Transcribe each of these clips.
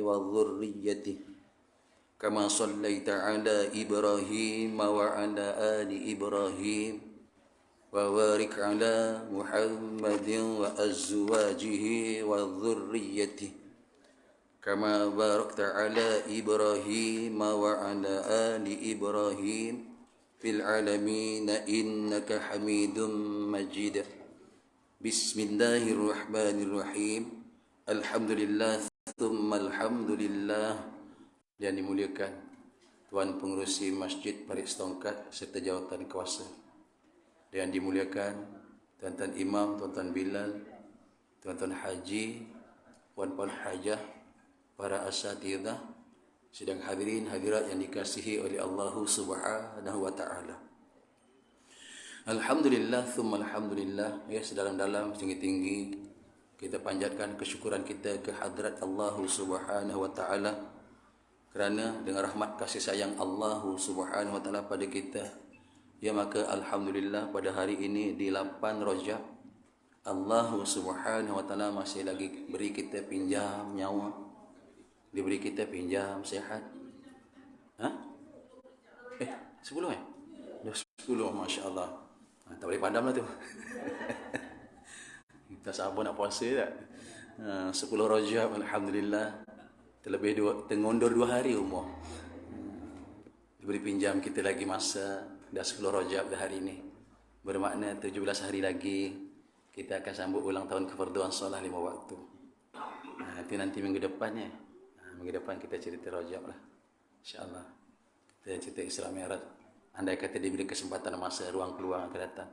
وذريته كما صليت على إبراهيم وعلى آل إبراهيم وبارك على محمد وأزواجه وذريته كما باركت على إبراهيم وعلى آل إبراهيم في العالمين إنك حميد مجيد. بسم الله الرحمن الرحيم. Alhamdulillah thumma alhamdulillah. Yang dimuliakan Tuan Pengerusi Masjid Parit Setongkat serta jawatan kuasa, yang dimuliakan Tuan-Tuan Imam, Tuan-Tuan Bilal, Tuan-Tuan Haji, Puan-Puan Hajah, para asatidzah, sedang hadirin hadirat yang dikasihi oleh Allah Subhanahu wa taala. Alhamdulillah thumma alhamdulillah. Ya, sedalam-dalam tinggi-tinggi kita panjatkan kesyukuran kita ke hadrat Allah Subhanahu wa taala kerana dengan rahmat kasih sayang Allah Subhanahu wa taala pada kita. Ya, maka alhamdulillah pada hari ini di 8 Rajab Allah Subhanahu wa taala masih lagi beri kita pinjam nyawa, diberi kita pinjam sehat. 10 Dah 10, masya-Allah. Tak boleh padam lah tu. Kita sabar nak puasa tak? 10 Rajab alhamdulillah. Terlebih tengundur 2 hari umur. Diberi pinjam kita lagi masa. Dah 10 Rajab dah hari ini. Bermakna 17 hari lagi kita akan sambut ulang tahun kefarduan solat 5 waktu. Nanti minggu depannya. Minggu depan kita cerita Rajab lah, insya-Allah. Kita cerita Isra Mi'raj. Andai kata diberi kesempatan masa ruang peluang akan datang.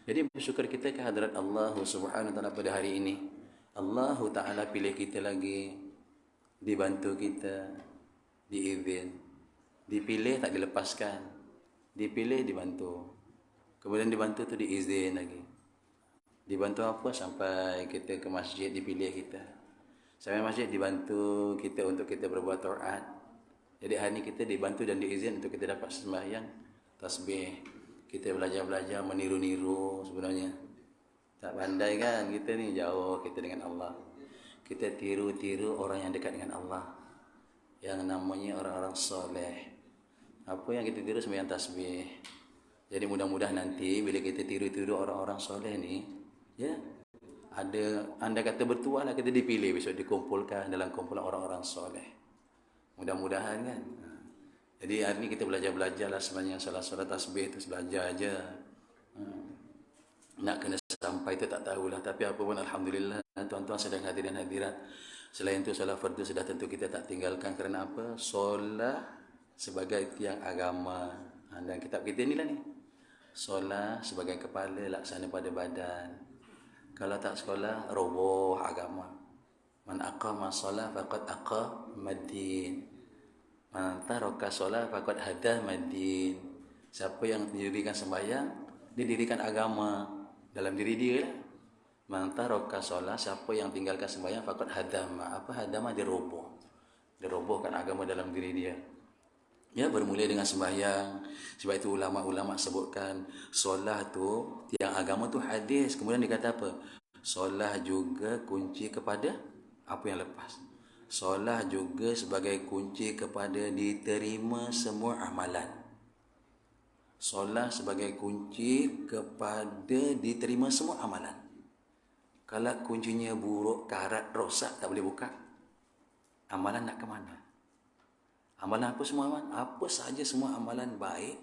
Jadi bersyukur kita ke hadrat Allah Subhanahu wa taala pada hari ini. Allah taala pilih kita lagi, dibantu kita, diizin, dipilih tak dilepaskan, dipilih dibantu. Kemudian dibantu tu diizin lagi. Dibantu apa? Sampai kita ke masjid dipilih kita. Sampai masjid dibantu kita untuk kita berbuat taat. Jadi hari ini kita dibantu dan diizin untuk kita dapat sembahyang, tasbih. Kita belajar-belajar meniru-niru sebenarnya. Tak pandai kan kita ni, jauh kita dengan Allah. Kita tiru-tiru orang yang dekat dengan Allah, yang namanya orang-orang soleh. Apa yang kita tiru? Sembahyang tasbih. Jadi mudah-mudahan nanti bila kita tiru-tiru orang-orang soleh ni, ya, anda kata bertuah lah, kita dipilih besok dikumpulkan dalam kumpulan orang-orang soleh. Mudah-mudahan kan. Jadi hari ni kita belajar lah sebenarnya solat-solat tasbih tu, belajar aja. Nak kena sampai tu tak tahulah, tapi apa pun alhamdulillah tuan-tuan sedang hadirin hadirat. Selain tu solat fardu sudah tentu kita tak tinggalkan. Kerana apa? Solat sebagai tiang agama. Dan kitab kita ni lah ni. Solat sebagai kepala, laksana pada badan. Kalau tak sekolah, roboh agama. Man aqama solat faqad aqamadin. Man taraka solat faqad hadamadin. Siapa yang mendirikan sembahyang, dia dirikan agama dalam diri dia lah. Man taraka solat, siapa yang tinggalkan sembahyang, faqad hadama. Apa hadama? Dia roboh. Dia robohkan agama dalam diri dia. Ya, bermula dengan sembahyang. Sebab itu ulama-ulama sebutkan solat tu tiang agama tu hadis. Kemudian dikata apa? Solat juga kunci kepada apa yang lepas. Solat juga sebagai kunci kepada diterima semua amalan. Solat sebagai kunci kepada diterima semua amalan. Kalau kuncinya buruk, karat, rosak, tak boleh buka, amalan nak ke mana? Amalan apa semua amalan? Apa sahaja semua amalan baik,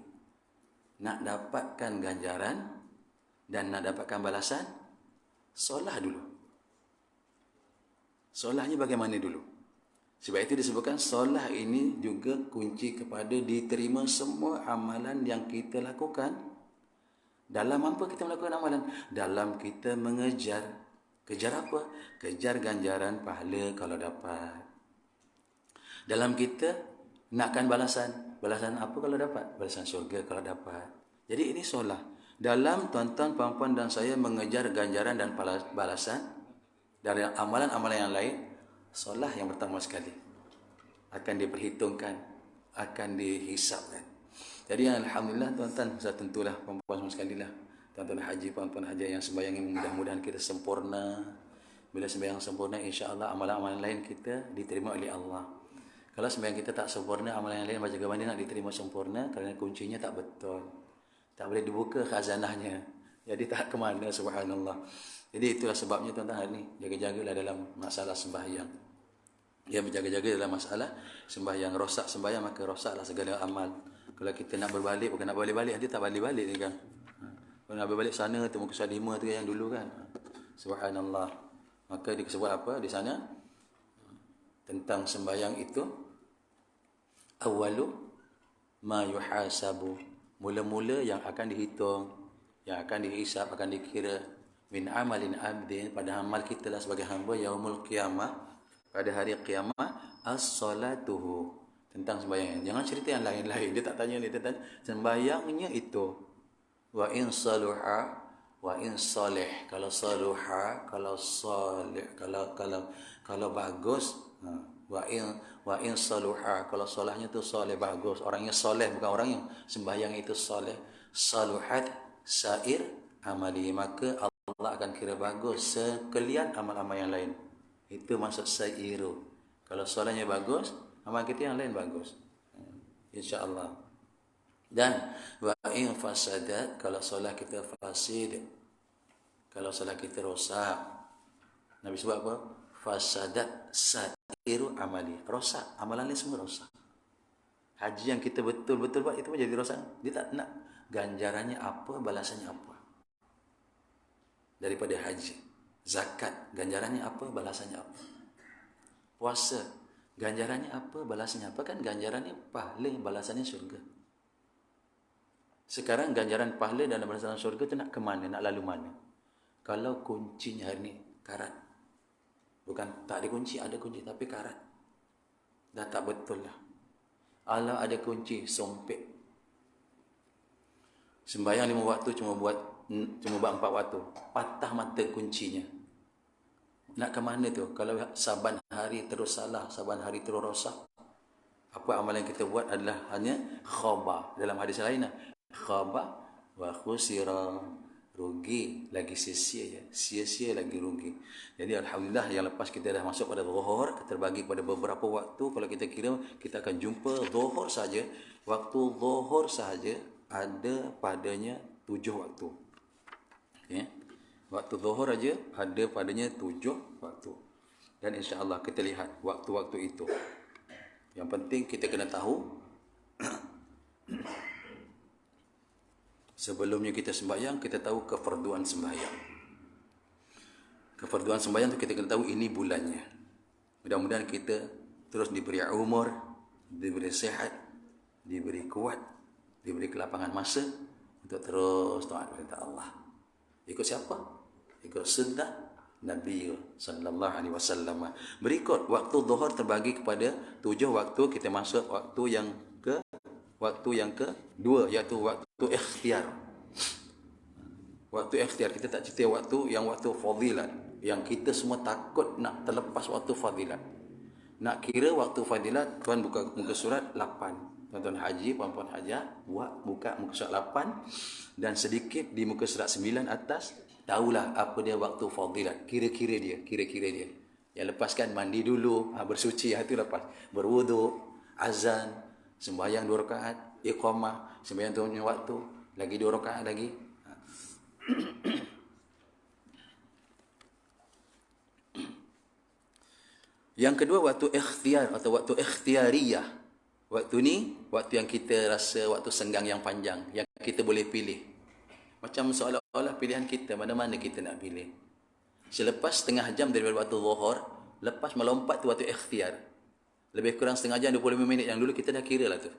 nak dapatkan ganjaran dan nak dapatkan balasan, solat dulu. Solatnya bagaimana dulu? Sebab itu disebutkan solat ini juga kunci kepada diterima semua amalan yang kita lakukan. Dalam apa kita melakukan amalan? Dalam kita mengejar. Kejar apa? Kejar ganjaran pahala kalau dapat. Dalam kita nakkan balasan. Balasan apa kalau dapat? Balasan syurga kalau dapat. Jadi ini solat. Dalam tuan-tuan, puan-puan dan saya mengejar ganjaran dan balasan dari amalan-amalan yang lain, solat yang pertama sekali akan diperhitungkan, akan dihisapkan. Jadi alhamdulillah tuan-tuan, saya tentulah puan-puan semua sekali lah, tuan-tuan haji, puan-puan haji yang sembahyang, mudah-mudahan kita sempurna Bila sembahyang sempurna, insya-Allah amalan-amalan lain kita diterima oleh Allah. Kalau sembahyang kita tak sempurna, amalan yang lain macam mana nak diterima sempurna? Kerana kuncinya tak betul. Tak boleh dibuka khazanahnya. Jadi tak ke mana, subhanallah. Jadi itulah sebabnya tuan-tuan hari ni, jaga-jagalah dalam masalah sembahyang. Dia berjaga-jaga dalam masalah sembahyang. Rosak sembahyang, maka rosaklah segala amal. Kalau kita nak berbalik, bukan nak balik-balik, dia tak balik-balik ni kan. Kalau nak berbalik sana tu, muka surat 5 tu yang dulu kan. Subhanallah. Maka dia sebut apa di sana? Tentang sembahyang itu, awalu ma yuhasabu. Mula-mula yang akan dihitung, yang akan dihisap, akan dikira min amalin abdin, pada amal kita lah sebagai hamba, yaumul qiyamah, pada hari kiamat, as-salatuhu, tentang sembahyang. Jangan cerita yang lain-lain. Dia tak tanya ni, dia tanya sembahyangnya itu. Wa in saluha wa in salih. Kalau saluha, kalau salih, kalau bagus, wa in saluha, kalau salahnya tu salih, bagus. Orangnya salih, bukan orang yang sembahyang itu salih. Saluhat sair amali, maka Allah akan kira bagus sekalian amal-amal yang lain. Itu maksud sairu. Kalau solatnya bagus, amal kita yang lain bagus, insya-Allah. Dan wa in fasadat, kalau solat kita fasid, kalau solat kita rosak, Nabi sebut apa? Fasadat sairu amali, rosak, amalan ni semua rosak. Haji yang kita betul-betul buat itu pun jadi rosak. Dia tak nak ganjarannya apa, balasannya apa daripada haji. Zakat, ganjarannya apa, balasannya apa. Puasa, ganjarannya apa, balasannya apa. Kan ganjarannya pahala, balasannya syurga. Sekarang ganjaran pahala dan balasan syurga tu nak ke mana, nak lalu mana? Kalau kuncinya hari ni karat, bukan tak ada kunci, ada kunci tapi karat, dah tak betul lah. Allah ada kunci, sompet. Sembahyang 5 waktu cuma buat 4 waktu, patah mata kuncinya. Nak ke mana tu? Kalau saban hari terus salah, saban hari terus rosak, apa amalan yang kita buat adalah hanya khaba. Dalam hadis lain, khaba wa khusira, rugi lagi sia-sia, sia-sia lagi rugi. Jadi alhamdulillah yang lepas kita dah masuk pada zuhur, terbagi pada beberapa waktu. Kalau kita kira, kita akan jumpa zuhur saja, waktu zuhur saja ada padanya 7 waktu. Okay. Waktu zuhur aja ada padanya 7 waktu. Dan insya-Allah kita lihat waktu-waktu itu. Yang penting kita kena tahu sebelumnya kita sembahyang, kita tahu kefarduan sembahyang. Kefarduan sembahyang tu kita kena tahu ini bulannya. Mudah-mudahan kita terus diberi umur, diberi sihat, diberi kuat, diberi kelapangan masa untuk terus taat kepada Allah. Ikut siapa? Ikut sunnah Nabi sallallahu alaihi wasallam. Berikut waktu zuhur terbagi kepada 7 waktu. Kita masuk waktu yang kedua, iaitu waktu ikhtiar. Waktu ikhtiar, kita tak cerita waktu fadilat, yang kita semua takut nak terlepas waktu fadilat. Nak kira waktu fadilat, tuan buka muka surat 8. Tuan-tuan haji, puan-puan hajah, buka muka surat 8 dan sedikit di muka surat 9 atas. Tahulah apa dia waktu fadilat. Kira-kira dia. Yang lepaskan mandi dulu, bersuci, itu lepas. Berwuduk, azan, sembahyang 2 rakaat, iqamah, sembahyang turunnya waktu, lagi 2 rakaat lagi. Yang kedua, waktu ikhtiar atau waktu ikhtiariyah. Waktu ni, waktu yang kita rasa waktu senggang yang panjang, yang kita boleh pilih. Macam seolah-olah pilihan kita, mana-mana kita nak pilih. Selepas setengah jam daripada waktu zuhur, lepas melompat tu waktu ikhtiar. Lebih kurang setengah jam, 25 minit yang dulu kita dah kira lah tu.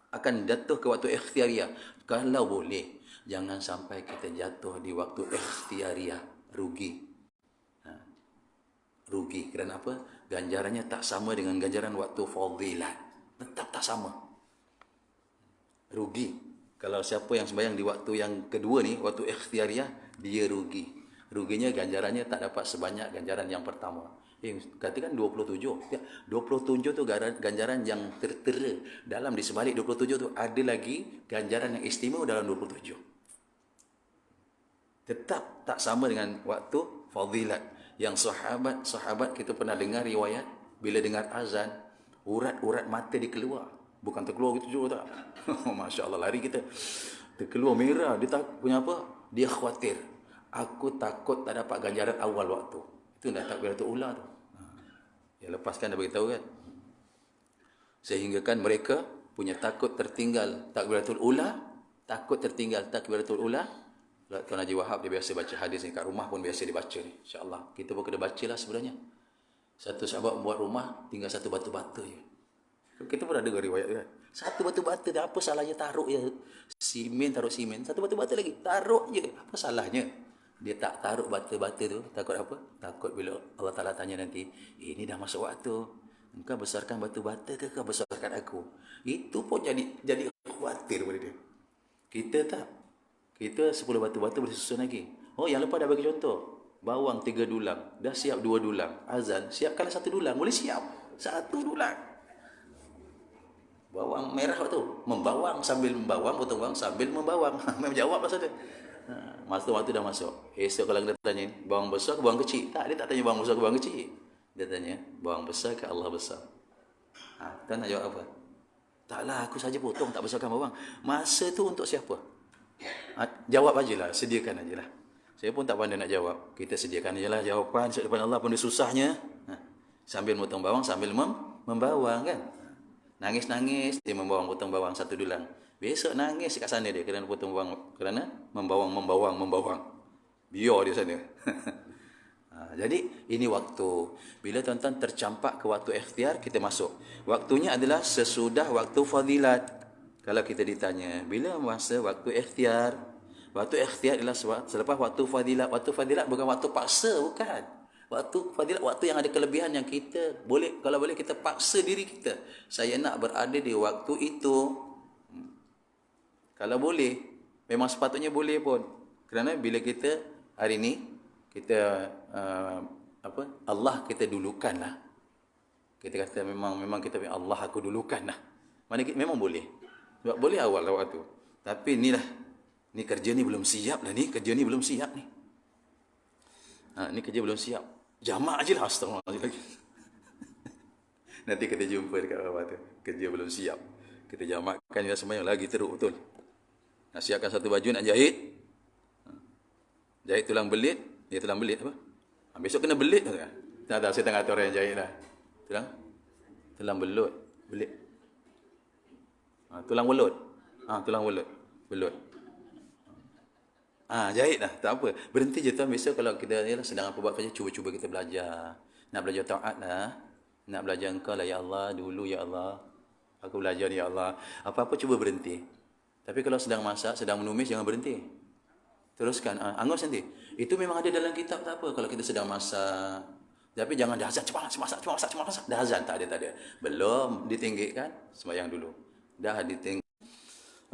Akan jatuh ke waktu ikhtiariyah. Kalau boleh, jangan sampai kita jatuh di waktu ikhtiariyah. Rugi. Rugi. Kerana apa? Ganjarannya tak sama dengan ganjaran waktu fadilat. Tetap tak sama. Rugi. Kalau siapa yang sembahyang di waktu yang kedua ni, waktu ikhtiariyah, dia rugi. Ruginya ganjarannya tak dapat sebanyak ganjaran yang pertama. Katakan 27. 27 tu ganjaran yang tertera. Dalam di sebalik 27 tu ada lagi ganjaran yang istimewa dalam 27. Tetap tak sama dengan waktu fadilat. Yang sahabat kita pernah dengar riwayat, bila dengar azan, urat-urat mata dia keluar. Bukan terkeluar gitu juga tak. Masya Allah, lari kita. Terkeluar merah. Dia tak punya apa? Dia khawatir. Aku takut tak dapat ganjaran awal waktu. Itu dah takbiratul ula tu. Ya, lepas kan dah beritahu kan. Sehingga kan mereka punya takut tertinggal takbiratul ula. Takut tertinggal takbiratul ula. Tuan Haji Wahab dia biasa baca hadis ni. Kat rumah pun biasa dibaca ni. InsyaAllah. Kita pun kena baca lah sebenarnya. Satu sahabat buat rumah, tinggal satu batu bata je. Kita pernah dengar riwayat kan. Satu batu bata dah, apa salahnya taruh je. Simen, taruh simen. Satu batu bata lagi, taruh je. Apa salahnya? Dia tak taruh bata-bata tu. Takut apa? Takut bila Allah Ta'ala tanya nanti, ini dah masuk waktu. Engkau besarkan batu bata ke kau besarkan aku? Itu pun jadi khawatir pada dia. Kita tak. Kita 10 batu bata boleh susun lagi. Oh, yang lepas dah bagi contoh. Bawang 3 dulang. Dah siap 2 dulang. Azan, siapkanlah 1 dulang. Boleh siap. 1 dulang. Bawang merah tu. Membawang sambil membawang. Potong bawang sambil membawang. Memang jawab pasal dia. Masa waktu dah masuk. Esok kalau kita tanya, bawang besar ke bawang kecil? Tak, dia tak tanya bawang besar ke bawang kecil. Dia tanya, bawang besar ke Allah besar? Tuan nak jawab apa? Taklah, aku saja potong, tak besarkan bawang. Masa tu untuk siapa? Jawab ajalah, sediakan ajalah. Saya pun tak pandai nak jawab. Kita sediakan ajalah jawapan. Sebab depan Allah pun dia susahnya. Sambil potong bawang, sambil membawang kan. Nangis-nangis, dia membawang, potong bawang 1 dulang. Besok nangis kat sana dia kerana potong bawang. Kerana membawang. Biar dia sana. Jadi, ini waktu. Bila tuan-tuan tercampak ke waktu ikhtiar, kita masuk. Waktunya adalah sesudah waktu fadilat. Kalau kita ditanya, bila masa waktu ikhtiar? Waktu ikhtiar adalah selepas waktu fadilat. Waktu fadilat bukan waktu paksa, bukan. Waktu fadilat, waktu yang ada kelebihan yang kita boleh, kalau boleh kita paksa diri kita. Saya nak berada di waktu itu. Kalau boleh, memang sepatutnya boleh pun. Kerana bila kita hari ni, kita Allah kita dulukanlah. Kita kata memang kita Allah aku dulukanlah. Memang boleh. Sebab boleh awal waktu. Tapi inilah, ni kerja ni belum siap lah ni. Kerja ni belum siap ni. Ni kerja belum siap. Jamak je lah, astagfirullah. Nanti kita jumpa dekat bawah tu. Kerja belum siap. Kita jamakkan dia semuanya lagi teruk betul. Nak siapkan satu baju nak jahit. Jahit tulang belit. Dia tulang belit apa? Besok kena belit tu kan? Tak, saya tengah tahu orang yang jahit lah. Tulang belut. Belit. Tulang welut. Tulang welut. Belut. Jahit lah. Tak apa. Berhenti je tuan. Besok kalau kita sedang apa buat kerja, cuba-cuba kita belajar. Nak belajar ta'at lah. Nak belajar engkau lah ya Allah. Dulu ya Allah. Aku belajar ya Allah. Apa-apa cuba berhenti. Tapi kalau sedang masak, sedang menumis, jangan berhenti. Teruskan. Angus nanti. Itu memang ada dalam kitab, tak apa. Kalau kita sedang masak. Tapi jangan dah azan. Cepat masak. Dah azan. Tak ada. Belum ditinggikan. Sembahyang dulu. Dah ditinggi.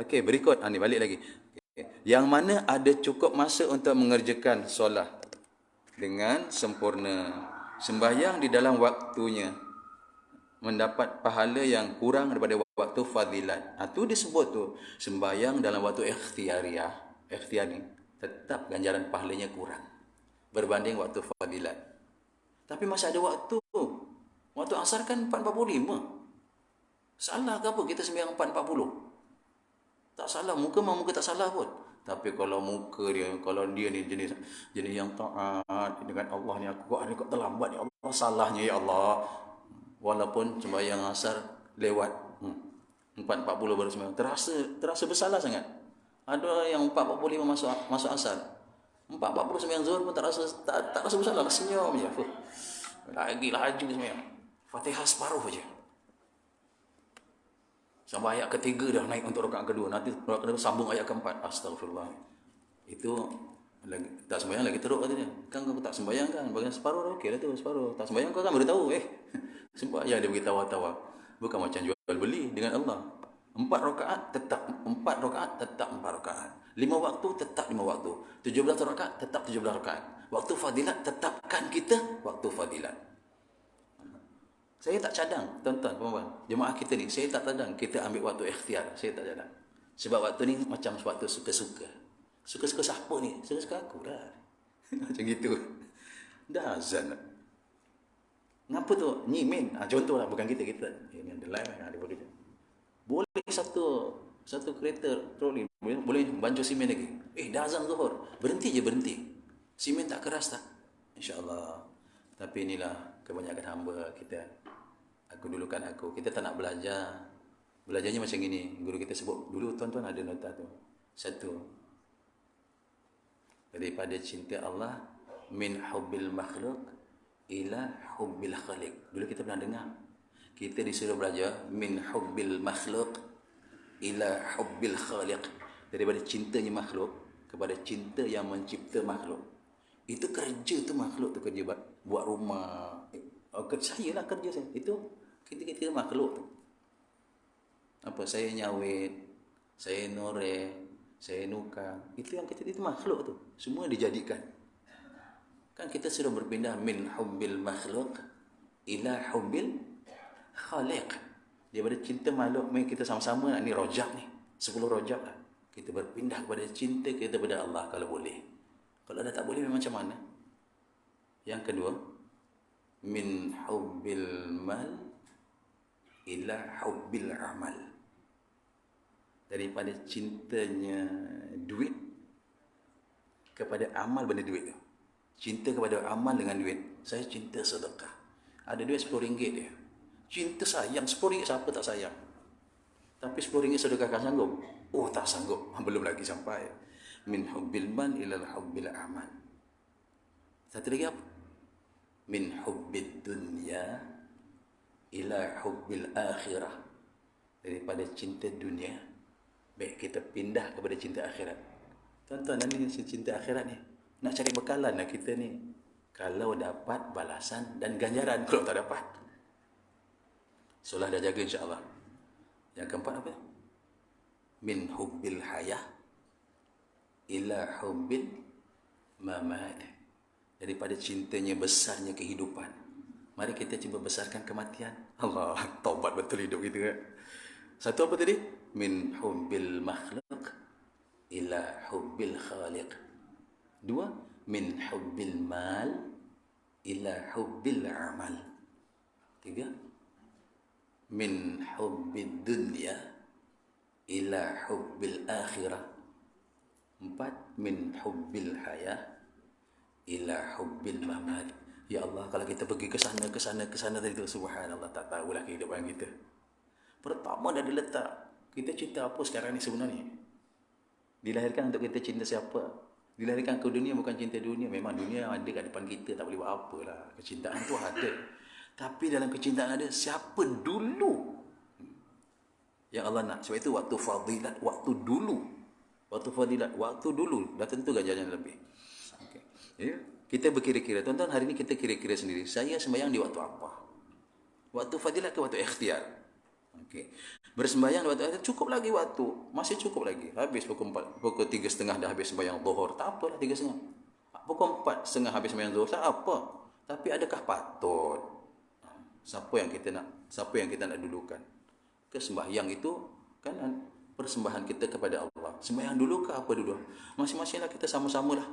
Okey, berikut. Ni balik lagi. Yang mana ada cukup masa untuk mengerjakan solat dengan sempurna. Sembahyang di dalam waktunya. Mendapat pahala yang kurang daripada waktu fadilat. Itu disebut tu. Sembahyang dalam waktu ikhtiariah. Ikhtiar ni. Tetap ganjaran pahalanya kurang. Berbanding waktu fadilat. Tapi masih ada waktu. Waktu asar kan 4.45. Salah ke apa kita sembahyang 4.40? Tak salah. Muka tak salah pun. Tapi kalau muka dia, kalau dia ni jenis yang taat dengan Allah ni, aku kok terlambat ya Allah. Salahnya ya Allah. Walaupun sembahyang asar lewat 4.40 baru sembahyang. Terasa bersalah sangat. Ada yang 4.45 masuk asar. 4.40 sembahyang zuhur pun tak rasa bersalah. Senyum je. Lagi laju sembahyang. Fatihah separuh je. Sampai ayat ketiga dah naik untuk rakaat kedua. Nanti rakaat kedua sambung ayat keempat. Astagfirullah. Itu lagi, tak sembahyang lagi teruk katanya. Kan kau tak sembahyang kan? Bagian separuh okey lah tu, separuh. Tak sembahyang kau kan beritahu sembahyang dia bagi tawa-tawa. Bukan macam jual beli dengan Allah. 4 rakaat tetap 4 rakaat. 5 waktu tetap 5 waktu. 17 rakaat tetap 17 rakaat. Waktu fadilat tetapkan kita waktu fadilat. Saya tak cadang, tuan-tuan, puan-puan. Jemaah kita ni, saya tak cadang kita ambil waktu ikhtiar. Saya tak cadang. Sebab waktu ni macam waktu suka-suka. Suka-suka siapa ni? Suka-suka aku dah. Macam gitu. Dah azan. Ngapa tu? Nyimin. Contoh lah, bukan kita. Ini ada lain lah, ada bekerja. Boleh satu kereta troli boleh bancuh simen lagi. Dah azan zuhur. Berhenti je, berhenti. Simen tak keras tak? InsyaAllah. Tapi inilah kebanyakan hamba kita. Kita tak nak belajar. Belajarnya macam ini. Guru kita sebut dulu, tuan-tuan ada nota tu. Satu, daripada cinta Allah, min hubbil makhluk ila hubbil khaliq. Dulu kita pernah dengar. Kita disuruh belajar min hubbil makhluk ila hubbil khaliq. Daripada cintanya makhluk kepada cinta yang mencipta makhluk. Itu kerja tu makhluk tu, kerja buat rumah. Saya lah kerja saya. Itu kita makhluk tu. Apa, saya nyawit, saya noreh, saya nukang. Itu yang kita, itu makhluk tu. Semua dijadikan. Kan kita sudah berpindah min hubbil makhluk ila hubbil khaliq. Daripada cinta makhluk, kita sama-sama nak ni rojak ni. 10 rojak lah. Kita berpindah kepada cinta kita kepada Allah kalau boleh. Kalau dah tak boleh macam mana? Yang kedua, min hubbil mal ila hubbil amal. Daripada cintanya duit kepada amal benda duit tu. Cinta kepada amal dengan duit. Saya cinta sedekah. Ada duit RM10 dia. Cinta sayang RM10, siapa tak sayang? Tapi RM10 sedekah kan sanggup? Oh, tak sanggup. Belum lagi sampai. Min hubbil mal ila hubbil amal. Satu lagi apa? Min hubbid dunya ila hubbil akhirah. Daripada cinta dunia, baik kita pindah kepada cinta akhirat. Tuan-tuan, ini cinta akhirat ni. Nak cari bekalan lah kita ni. Kalau dapat balasan dan ganjaran. Kalau tak dapat, solah dah jaga insyaAllah. Yang keempat apa? Min hubbil hayah ila hubbil mamat. Daripada cintanya besarnya kehidupan, mari kita cuba besarkan kematian. Allah, taubat betul hidup kita kan. Satu apa tadi? Min hubbil makhluk ila hubbil khaliq. Dua, min hubbil mal ila hubbil amal. Tiga, min hubbid dunya ila hubbil akhirah. Empat, min hubbil hayah ila hubbil mamat. Ya Allah, kalau kita pergi ke sana tadi tu, subhanallah, tak tahulah kehidupan kita. Pertama dah diletak, kita cinta apa sekarang ni sebenarnya? Dilahirkan untuk kita cinta siapa? Dilahirkan ke dunia bukan cinta dunia. Memang dunia ada kat depan kita, tak boleh buat apalah. Kecintaan tu ada. Tapi dalam kecintaan ada siapa dulu yang Allah nak. Sebab itu waktu fadilat, waktu dulu dah tentu ganjarannya lebih. Okay. Ya? Kita berkira-kira. Tuan-tuan, hari ini kita kira-kira sendiri. Saya sembahyang di waktu apa? Waktu fadilat ke waktu ikhtiar? Okay. Bersembahyang waktu itu cukup lagi waktu, masih cukup lagi. Habis pukul 4, pukul 3.30 dah habis sembahyang zuhur. Tak apalah 3.30. Pukul 4.30 habis sembahyang zuhur, tak apa. Tapi adakah patut? Siapa yang kita nak dulukan? Ke sembahyang itu kan persembahan kita kepada Allah. Sembahyang dulu ke apa dulu? Masing-masinglah kita sama-samalah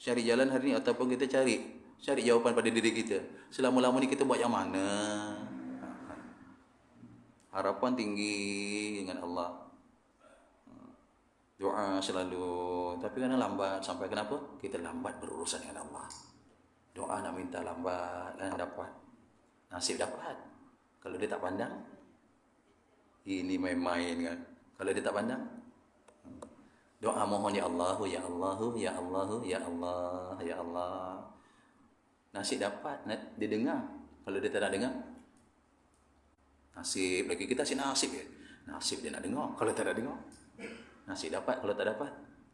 cari jalan hari ini, ataupun kita cari jawapan pada diri kita. Selama-lama ni kita buat yang mana? Harapan tinggi dengan Allah. Doa selalu. Tapi kadang lambat. Sampai kenapa? Kita lambat berurusan dengan Allah. Doa nak minta lambat, dapat. Nasib dapat. Kalau dia tak pandang, ini main-main kan. Kalau dia tak pandang, doa mohon, ya Allah, ya Allah, ya Allah, ya Allah, ya Allah. Nasib dapat, dia dengar. Kalau dia tak nak dengar, nasib lagi. Kita asyik nasib je. Nasib dia nak dengar. Kalau tak nak dengar, nasib dapat. Kalau tak dapat,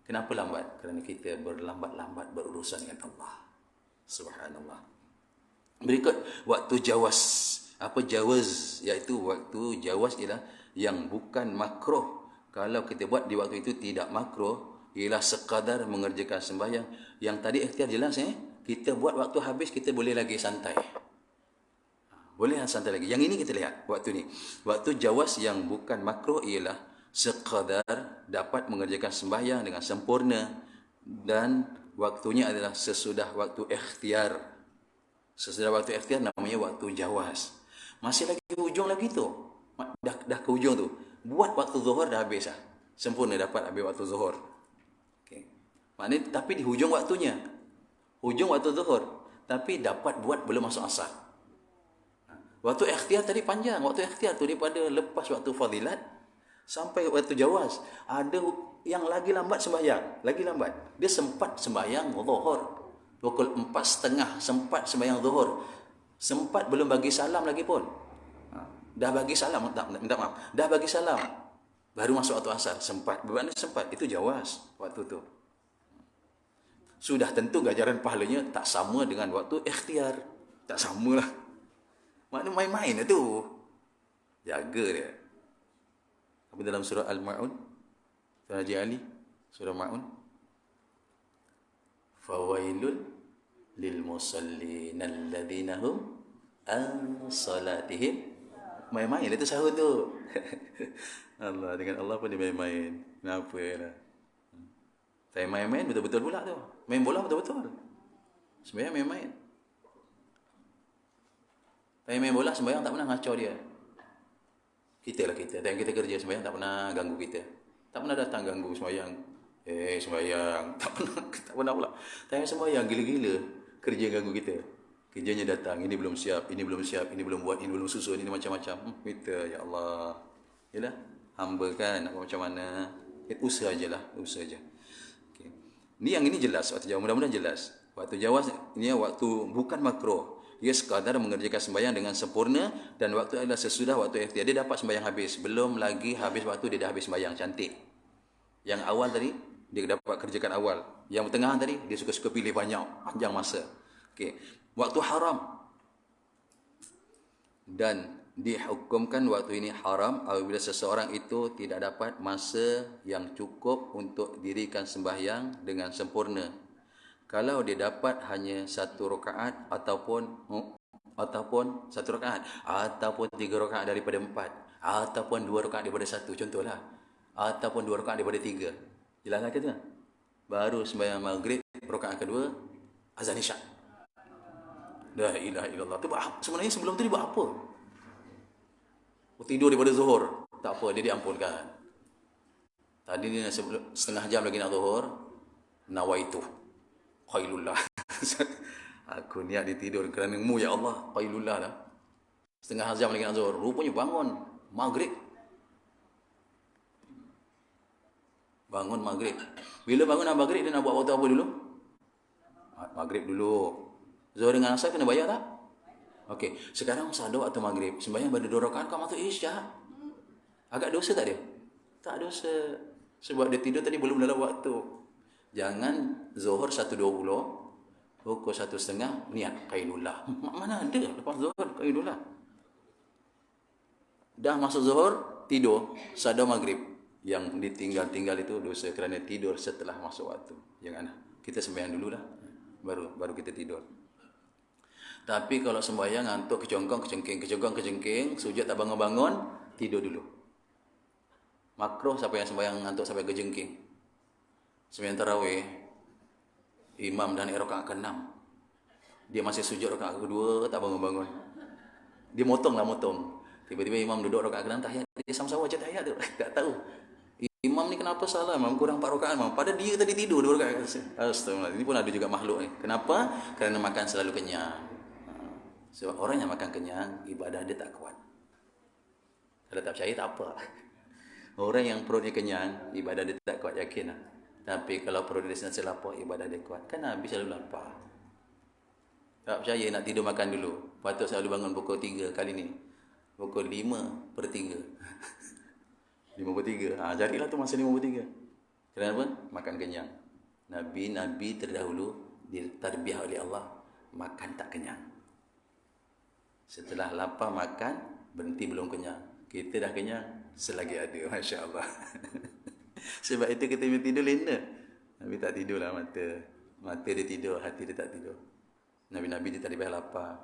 kenapa lambat? Kerana kita berlambat-lambat berurusan dengan Allah. Subhanallah. Berikut, waktu jawaz. Apa jawaz? Iaitu waktu jawaz ialah yang bukan makruh. Kalau kita buat di waktu itu tidak makruh, ialah sekadar mengerjakan sembahyang. Yang tadi ikhtiar jelas kita buat waktu habis, kita boleh lagi santai. Boleh santai lagi. Yang ini kita lihat waktu ni. Waktu jawaz yang bukan makruh ialah sekadar dapat mengerjakan sembahyang dengan sempurna, dan waktunya adalah sesudah waktu ikhtiar. Sesudah waktu ikhtiar namanya waktu jawaz. Masih lagi hujung lagi tu. Dah ke hujung tu. Buat waktu zuhur dah habis lah. Sempurna dapat habis waktu zuhur. Okay. Maknanya tapi di hujung waktunya. Hujung waktu zuhur. Tapi dapat buat belum masuk asar. Waktu ikhtiar tadi panjang. Waktu ikhtiar tu daripada lepas waktu fadilat sampai waktu jawaz. Ada yang lagi lambat sembahyang. Lagi lambat. Dia sempat sembahyang zuhur. Pukul 4.30 sempat sembahyang zuhur. Sempat belum bagi salam lagi pun. Dah bagi salam. Minta maaf. Dah bagi salam. Baru masuk waktu asar. Sempat. Bermakna sempat. Itu jawaz waktu tu. Sudah tentu ganjaran pahalanya tak sama dengan waktu ikhtiar. Tak sama lah. Maknanya main-main lah tu. Jaga dia. Apa dalam surah Al-Ma'un? Surah Haji Ali. Surah Ma'un. Fawailul lil musallin alladhina hum an salatihim. Main-main lah tu sahur tu. Allah, dengan Allah pun dia main-main. Kenapa lah? Saya main-main betul-betul pula tu. Main bola betul-betul. Sembahyang main-main. Saya main bola sembahyang tak pernah ngacau dia. Kita lah kita. Dan kita kerja sembahyang tak pernah ganggu kita. Tak pernah datang ganggu sembahyang. Sembahyang. Tak pernah pula. Tapi sembahyang gila-gila. Kerja ganggu kita. Kerjanya datang. Ini belum siap. Ini belum siap. Ini belum buat. Ini belum susun. Ini macam-macam. Kita, ya Allah. Yalah. Hamba kan. Nak macam mana. Usaha je lah. Usaha je. Okay. Yang ini jelas. Waktu jawaz. Mudah-mudahan jelas. Waktu jawaz. Ini waktu bukan makruh. Dia sekadar mengerjakan sembahyang dengan sempurna. Dan waktu adalah sesudah waktu ikhtiar. Dia dapat sembahyang habis. Belum lagi habis waktu dia dah habis sembahyang. Cantik. Yang awal tadi, dia dapat kerjakan awal. Yang tengah tadi, dia suka-suka pilih banyak. Panjang masa. Okay. Waktu haram. Dan dihukumkan waktu ini haram apabila seseorang itu tidak dapat masa yang cukup untuk dirikan sembahyang dengan sempurna. Kalau dia dapat hanya 1 rakaat ataupun 1 rakaat ataupun 3 rakaat daripada 4 ataupun 2 rakaat daripada 1, contohlah, ataupun 2 rakaat daripada 3. Jelaslah kata. Baru sembahyang maghrib rakaat kedua azan isyak. La ilaha illallah. Tu sebenarnya sebelum tu dia buat apa? Tidur daripada zuhur. Tak apa, dia diampunkan. Tadi dia setengah jam lagi nak zuhur, nawaitu qailullah. Aku niat dia tidur kerana-Mu ya Allah, qailullah lah. Setengah jam lagi nak zuhur, rupanya bangun maghrib. Bangun maghrib. Bila bangun maghrib dia nak buat waktu apa dulu? Maghrib dulu. Zuhur dengan asar kena bayar tak? Okey, sekarang sadar waktu maghrib, sembahyang pada 2 rakaat kau masuk isyak. Agak dosa tak dia? Tak dosa. Sebab dia tidur tadi belum dalam waktu. Jangan zuhur 1.20, pukul 1.30 niat qailullah. Mana ada lepas zuhur qailullah. Dah masuk zuhur, tidur, sadar maghrib. Yang ditinggal-tinggal itu dosa kerana tidur setelah masuk waktu. Jangan. Kita sembahyang dululah. Baru kita tidur. Tapi kalau sembahyang ngantuk kecengking, sujud tak bangun-bangun, tidur dulu. Makruh siapa yang sembahyang ngantuk sampai kejengking. Sembahyang tarawih, imam dah naik rakaat ke-6. Dia masih sujud rakaat kedua, tak bangun-bangun. Dia motong. Tiba-tiba imam duduk rakaat ke-6, tahiyat. Dia sama-sama baca tahiyat tu. Tak tahu. Imam ni kenapa salah? Imam kurang 4 rakaat. Pada dia tadi tidur 2 rakaat. Astagfirullah. Ini pun ada juga makhluk ni. Kenapa? Kerana makan selalu kenyang. Sebab orang yang makan kenyang, ibadah dia tak kuat. Kalau tak percaya, tak apa. Orang yang perut dia kenyang, ibadah dia tak kuat, yakin lah. Tapi kalau perut dia senantiasa lapar, ibadah dia kuat. Kan Nabi selalu lapar. Tak percaya, nak tidur makan dulu. Patut selalu bangun pukul 3 kali ni. Pukul 5/3. 5/3. Jadilah tu masa 5/3. Kenapa? Makan kenyang. Nabi terdahulu ditarbiyah oleh Allah, makan tak kenyang. Setelah lapar makan, berhenti belum kenyang. Kita dah kenyang, selagi ada. Masya Allah. Sebab itu kita tidur lena. Nabi tak tidurlah mata. Mata dia tidur, hati dia tak tidur. Nabi-Nabi dia tak diberi lapar.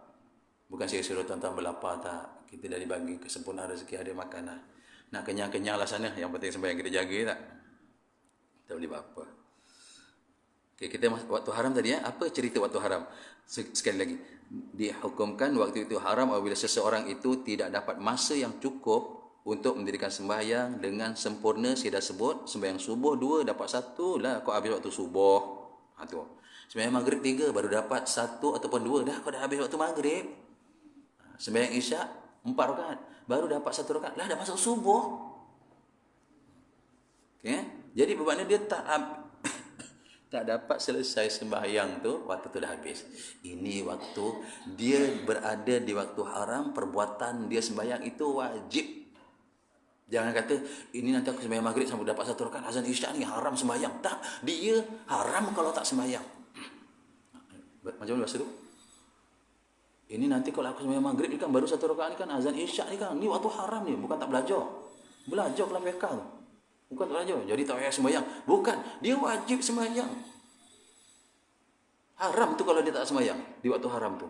Bukan saya suruh tuan-tuan berlapar tak. Kita dah dibagi kesempurnaan rezeki, ada makan lah. Nak kenyang-kenyang lah sana. Yang penting sembahyang kita jaga tak. Tak boleh buat apa. Okay, kita waktu haram tadi ya. Apa cerita waktu haram? Sekali lagi, dihukumkan waktu itu haram apabila seseorang itu tidak dapat masa yang cukup untuk mendirikan sembahyang dengan sempurna. Saya dah sebut, sembahyang subuh 2 dapat 1 lah. Kau habis waktu subuh. Tu. Sembahyang maghrib 3 baru dapat 1 ataupun 2 dah. Kau dah habis waktu maghrib. Sembahyang isyak 4 rakaat baru dapat 1 rakaat lah, dah masuk subuh. Okay? Jadi bermakna dia tak dapat selesai sembahyang tu, waktu tu dah habis. Ini waktu dia berada di waktu haram, perbuatan dia sembahyang itu wajib. Jangan kata ini nanti aku sembahyang maghrib sampai dapat 1 rakaat, azan isyak ni haram sembahyang. Tak, dia haram kalau tak sembahyang. Macam mana bahasa tu? Ini nanti kalau aku sembahyang maghrib ni kan baru 1 rakaat ni kan, azan isyak ni kan, ni waktu haram ni, bukan tak belajar. Belajar kelas fiqh tu. Bukan tak belajar, jadi tak payah sembahyang. Bukan, dia wajib sembahyang. Haram tu kalau dia tak sembahyang di waktu haram tu.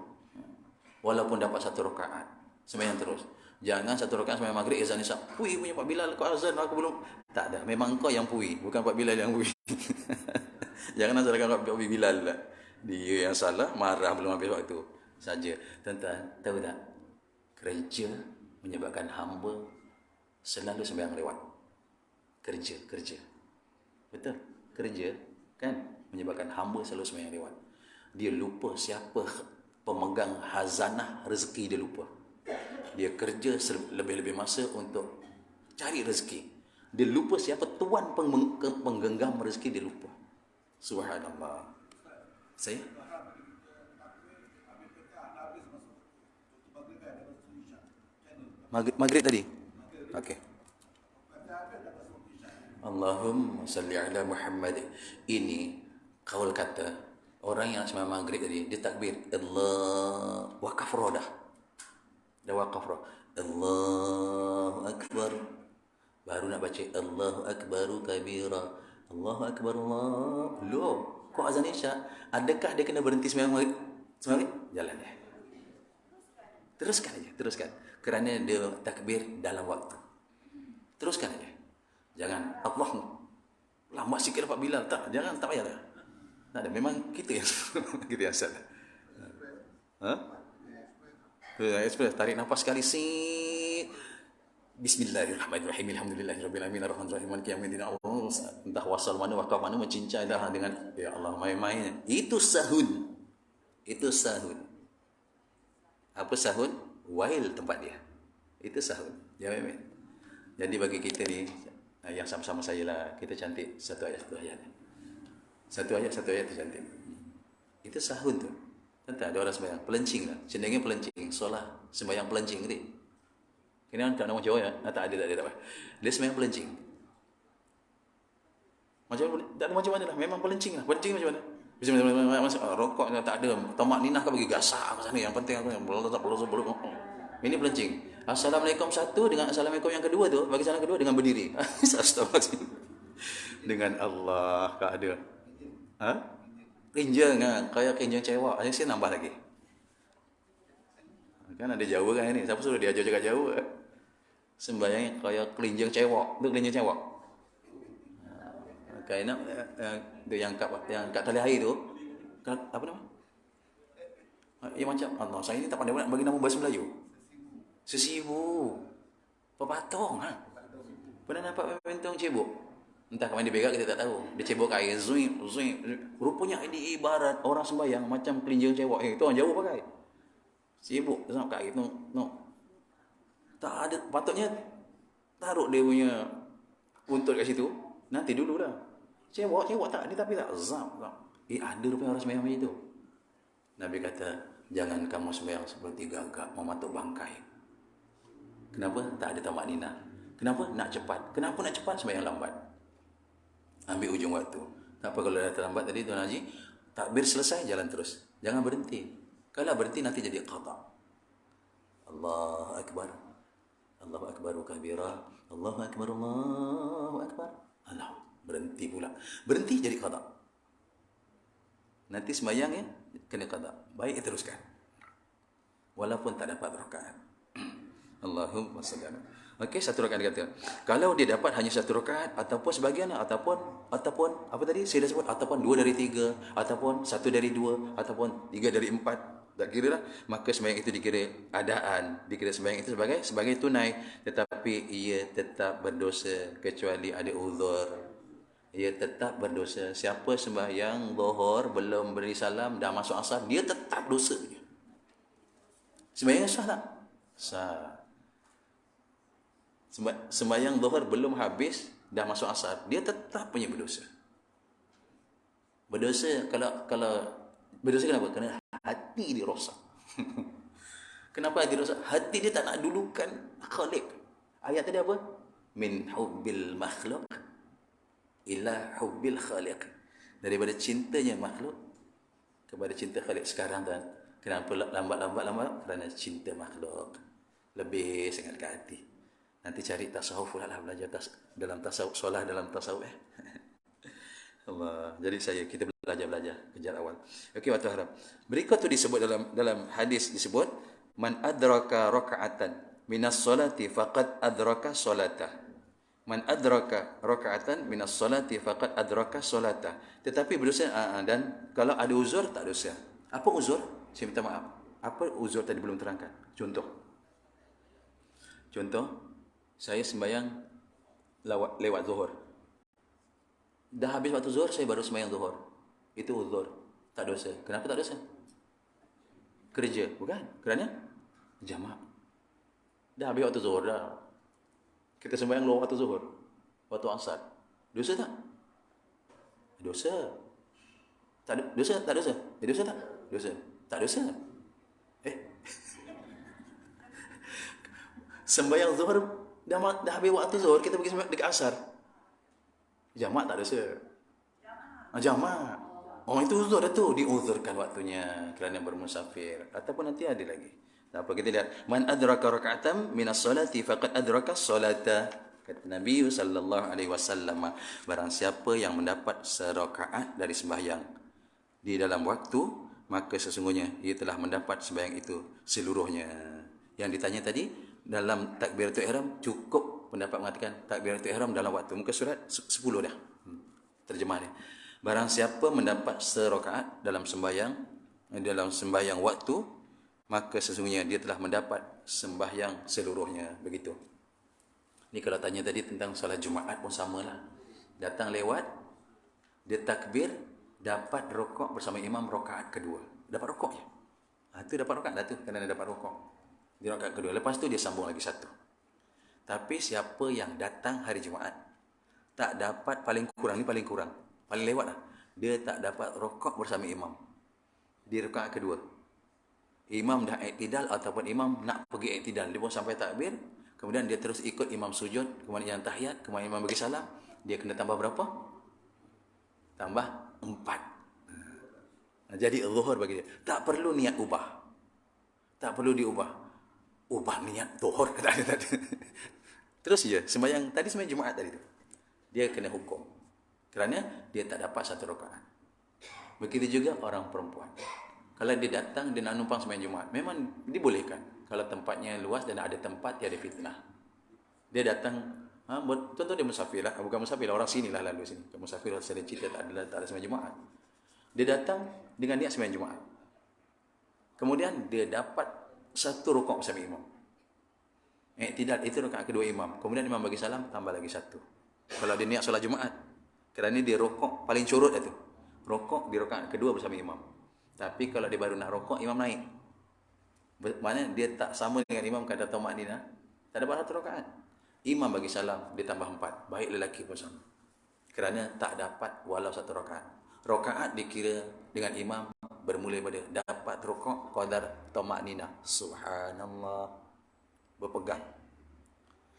Walaupun dapat 1 rakaat, sembahyang terus. Jangan 1 rakaat sembahyang maghrib, azan isyak. Pui punya Pak Bilal, kau azan aku belum. Tak ada, memang kau yang pui, bukan Pak Bilal yang pui. Jangan salahkan Pak Bilal lah. Dia yang salah, marah belum habis waktu saja. Tuan-tuan, tahu tak? Kerja menyebabkan hamba selalu sembahyang lewat. Kerja. Betul? Kerja kan menyebabkan hamba selalu sembahyang lewat. Dia lupa siapa pemegang hazanah rezeki, dia lupa. Dia kerja lebih-lebih masa untuk cari rezeki. Dia lupa siapa tuan penggenggam rezeki, dia lupa. Subhanallah. Saya Maghrib tadi. Okey. Allahumma salli ala Muhammad. Ini kaul kata orang yang sembahyang maghrib tadi, dia takbir Allah, waqaf dah. Dah waqaf roh. Allahu akbar. Baru nak baca Allahu akbaru kabira. Allahu akbar Allah. Loh, kok azan isyak? Adakah dia kena berhenti sembahyang maghrib? Jalan dia. Teruskan. Kerana dia takbir dalam waktu. Teruskan aja. Jangan Allah lambat sikit dapat Bilal, tak, jangan, tak payahlah. Tak ada, memang kita yang kita yang salah. Express, tarik nafas sekali sih. Bismillahirrahmanirrahim. Alhamdulillahirabbil alamin arrahmanirrahim maliki yaumiddin. Allah entah wasal mana wakaf mana mencincai dah dengan ya Allah main-main. Itu sahun. Apa sahun? Wail tempat dia. Itu sahun. Ya memang. Jadi bagi kita ni yang sama-sama saya lah, kita cantik satu ayat Satu ayat tu cantik. Itu sahun tu. Tentu ada orang sembahyang pelencing lah. Cenderungnya pelencing. Solat sembahyang pelencing ni. Kena tak nama Jawa ya? Tak ada. Dia sembahyang pelencing. Tak ada macam mana lah. Memang pelencing lah. Pelencing macam mana? Rokok tak ada. Tamak ninah kau bagi gasak ke sana. Yang penting aku yang belum. Ini pelencing. Assalamualaikum satu dengan Assalamualaikum yang kedua tu, bagi salam kedua dengan berdiri. Astagfirullah. Dengan Allah tak ada. Kinjang kan, kayak kinjang cewek. Saya nambah lagi. Kan ada Jawa kan ni. Siapa suruh dia ajar cakap Jawa? Sembahyang kayak kelinjang cewek. Itu kelinjang cewek. Kayak nak yang kat tali air tu. Apa nama? Ya macam Allah, saya ni tak pandai nak bagi nama bahasa Melayu. Sesibu. Pepatong ha. Pernah nampak pentong cebok? Entah ke mana dia berak, kita tak tahu. Dia cebok air zui. Rupanya ini ibarat orang sembahyang macam kelinjang cewek. Itu orang Jawa pakai. Cebok tu sampai air tu. No. Tak ada, patutnya taruh dia punya buntut kat situ. Nanti dulu dah. Cewek tak ada, tapi tak zam. Ada rupanya orang sembahyang macam itu. Nabi kata, jangan kamu sembahyang seperti gagak mematuk bangkai. Kenapa? Tak ada tamak ninah. Kenapa? Nak cepat. Kenapa nak cepat? Sembahyang lambat. Ambil ujung waktu. Tak apa kalau dah terlambat tadi Tuan Haji, takbir selesai, jalan terus. Jangan berhenti. Kalau berhenti nanti jadi qada. Allahu akbar. Allahu akbaru kabira. Allahu akbar. Allahu akbar. Allah. Berhenti pula. Berhenti jadi qada. Nanti sembahyang ya kena qada. Baik, teruskan. Walaupun tak dapat rakaat. Allahumma salli ala. Okey, satu rakaat dia kata. Kalau dia dapat hanya satu rakaat ataupun sebahagian ataupun apa tadi saya dah sebut, ataupun 2 dari 3 ataupun 1 dari 2 ataupun 3 dari 4, tak kira lah, maka sembahyang itu dikira adaan, dikira sembahyang itu sebagai tunai, tetapi ia tetap berdosa kecuali ada uzur. Ia tetap berdosa. Siapa sembahyang zuhur belum beri salam dah masuk asar, dia tetap dosa dia. Sembahyang sah tak? Sah. Sembahyang zuhur belum habis dah masuk asar, dia tetap punya berdosa. Berdosa kalau berdosa kenapa? Kerana hati dia rosak. Kenapa hati rosak? Hati dia tak nak dulukan Khaliq. Ayat tadi apa? Min hubbil makhluk ila hubbil khaliq. Daripada cintanya makhluk kepada cinta Khaliq. Sekarang kan, kenapa lambat? Kerana cinta makhluk lebih sangat ke hati. Nanti cari tasawuf lah, belajar dalam tasawuf, solah dalam tasawuf. Allah. Jadi kita belajar kejar awal. Okey, waktu haram. Berikut tu disebut dalam hadis disebut man adraka raka'atan minas solati faqad adraka solatah. Man adraka raka'atan minas solati faqad adraka solatah. Tetapi berdosa dan kalau ada uzur tak dosa. Apa uzur? Saya minta maaf. Apa uzur tadi belum terangkan? Contoh, saya sembahyang lewat zuhur. Dah habis waktu zuhur, saya baru sembahyang zuhur. Itu uzur. Tak dosa. Kenapa tak dosa? Kerja. Bukan. Kerana jamak. Dah habis waktu zuhur dah. Kita sembahyang luar waktu zuhur. Waktu asar. Dosa tak? Dosa. Tak dosa? Tak dosa? Dosa tak? Dosa. Tak dosa. Sembahyang zuhur dah habis waktu zuhur, kita pergi sembahyang dekat asar. Jamak tak dosa. Jamak. Oh, itu uzur dah tu, diuzurkan waktunya kerana bermusafir ataupun nanti ada lagi. Tak apa, kita lihat man adraka raka'atan minas solati faqad adraka solata. Kata Nabi sallallahu alaihi wasallam, barang siapa yang mendapat serakaat dari sembahyang di dalam waktu, maka sesungguhnya ia telah mendapat sembahyang itu seluruhnya. Yang ditanya tadi dalam takbiratul ihram, cukup pendapat mengatakan takbiratul ihram dalam waktu. Muka surat 10 dah. Terjemah dia. Barang siapa mendapat serakaat dalam sembahyang waktu, maka sesungguhnya dia telah mendapat sembahyang seluruhnya. Begitu. Ni kalau tanya tadi tentang solat Jumaat pun samalah. Datang lewat, dia takbir, dapat rokok bersama imam rakaat kedua. Dapat rokok je. Itu dapat rakaat dah tu, kerana dapat rokok. Di rakaat kedua. Lepas tu dia sambung lagi satu. Tapi siapa yang datang hari Jumaat tak dapat, paling kurang lewat lah, dia tak dapat rokok bersama imam di rakaat kedua. Imam dah iktidal ataupun imam nak pergi iktidal, dia pun sampai takbir, kemudian dia terus ikut imam sujud, kemudian yang tahiyat, kemudian imam bagi salam, dia kena tambah berapa? Tambah 4. Jadi zuhur bagi dia tak perlu niat ubah, tak perlu diubah. Ubah niat zuhur tak ada. Terus je sembahyang tadi, sembahyang Jumaat tadi tu, dia kena hukum kerana dia tak dapat satu rakaat. Begitu juga orang perempuan, kalau dia datang, dia nak numpang sembahyang Jumaat, memang dibolehkan kalau tempatnya luas dan ada tempat tiada fitnah. Dia datang, contoh dia musafir lah, bukan musafir lah, orang sini lah lalu sini. Musafir saya ada cerita tak ada sembahyang Jumaat. Dia datang dengan niat sembahyang Jumaat, kemudian dia dapat satu rakaat bersama imam. Iktidal itu rakaat kedua imam, kemudian imam bagi salam, tambah lagi satu. Kalau dia niat solat Jumaat, kerana dia rokok paling curut itu, rokok di rakaat kedua bersama imam. Tapi kalau dia baru nak rokok, imam naik, mana dia tak sama dengan imam kata tamakninah, tak dapat satu rakaat. Imam bagi salam, dia tambah 4. Baik lelaki pun sama, kerana tak dapat walau satu rakaat. Rakaat dikira dengan imam bermula pada dapat rokok qadar tamakninah. Subhanallah, berpegang.